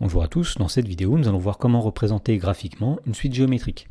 Bonjour à tous, dans cette vidéo nous allons voir comment représenter graphiquement une suite géométrique.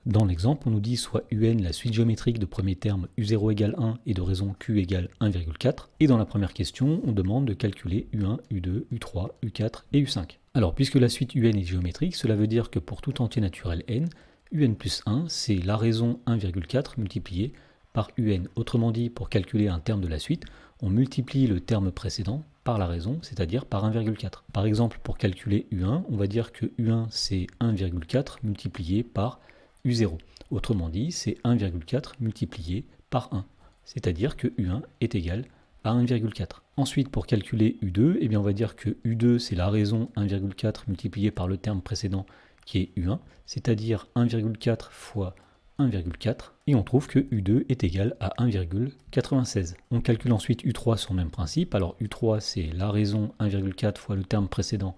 Dans l'exemple on nous dit soit UN la suite géométrique de premier terme U0 égale 1 et de raison Q égale 1,4 et dans la première question on demande de calculer U1, U2, U3, U4 et U5. Alors puisque la suite UN est géométrique, cela veut dire que pour tout entier naturel n, UN plus 1 c'est la raison 1,4 multiplié par UN. Autrement dit, pour calculer un terme de la suite, on multiplie le terme précédent par la raison, c'est-à-dire par 1,4. Par exemple, pour calculer U1, on va dire que U1 c'est 1,4 multiplié par U0. Autrement dit, c'est 1,4 multiplié par 1, c'est-à-dire que U1 est égal à 1,4. Ensuite, pour calculer U2, eh bien, on va dire que U2 c'est la raison 1,4 multiplié par le terme précédent qui est U1, c'est-à-dire 1,4 fois 1,4 et on trouve que U2 est égal à 1,96. On calcule ensuite U3 sur le même principe. Alors U3 c'est la raison 1,4 fois le terme précédent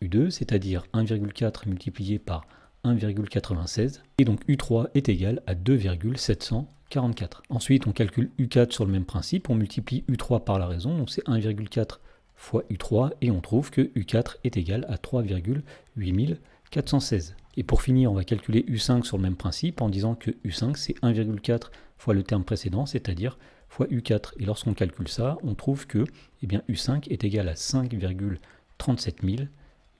U2, c'est-à-dire 1,4 multiplié par 1,96 et donc U3 est égal à 2,744. Ensuite on calcule U4 sur le même principe, on multiplie U3 par la raison, donc c'est 1,4 fois U3 et on trouve que U4 est égal à 3,8416. Et pour finir, on va calculer U5 sur le même principe en disant que U5 c'est 1,4 fois le terme précédent, c'est-à-dire fois U4. Et lorsqu'on calcule ça, on trouve que U5 est égal à 5,37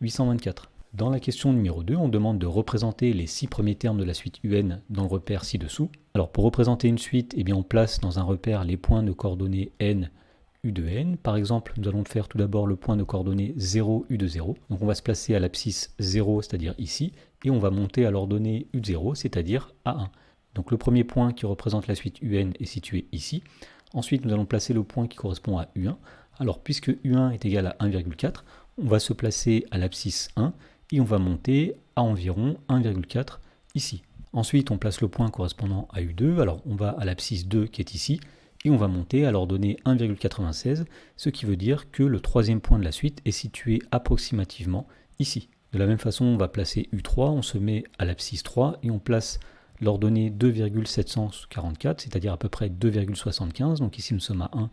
824. Dans la question numéro 2, on demande de représenter les 6 premiers termes de la suite UN dans le repère ci-dessous. Alors pour représenter une suite, on place dans un repère les points de coordonnées n, U de n. Par exemple, nous allons faire tout d'abord le point de coordonnées 0, U de 0. Donc on va se placer à l'abscisse 0, c'est-à-dire ici, et on va monter à l'ordonnée U de 0, c'est-à-dire à 1. Donc le premier point qui représente la suite UN est situé ici. Ensuite, nous allons placer le point qui correspond à U1. Alors puisque U1 est égal à 1,4, on va se placer à l'abscisse 1, et on va monter à environ 1,4 ici. Ensuite, on place le point correspondant à U2, alors on va à l'abscisse 2 qui est ici, et on va monter à l'ordonnée 1,96, ce qui veut dire que le troisième point de la suite est situé approximativement ici. De la même façon, on va placer U3, on se met à l'abscisse 3 et on place l'ordonnée 2,744, c'est-à-dire à peu près 2,75. Donc ici nous sommes à 1,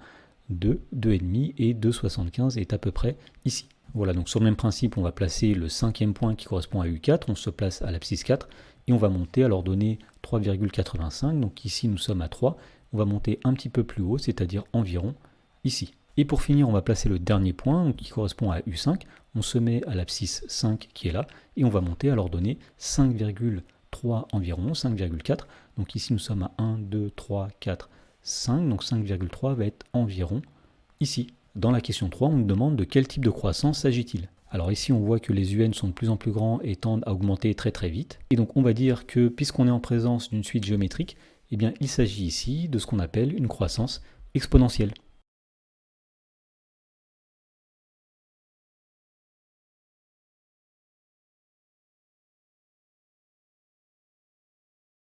2, 2,5 et 2,75 est à peu près ici. Voilà, donc sur le même principe, on va placer le cinquième point qui correspond à U4, on se place à l'abscisse 4 et on va monter à l'ordonnée 3,85. Donc ici nous sommes à 3. On va monter un petit peu plus haut, c'est-à-dire environ ici. Et pour finir, on va placer le dernier point qui correspond à U5. On se met à l'abscisse 5 qui est là, et on va monter à l'ordonnée 5,3 environ, 5,4. Donc ici, nous sommes à 1, 2, 3, 4, 5. Donc 5,3 va être environ ici. Dans la question 3, on nous demande de quel type de croissance s'agit-il. Alors ici, on voit que les UN sont de plus en plus grands et tendent à augmenter très très vite. Et donc on va dire que puisqu'on est en présence d'une suite géométrique, il s'agit ici de ce qu'on appelle une croissance exponentielle.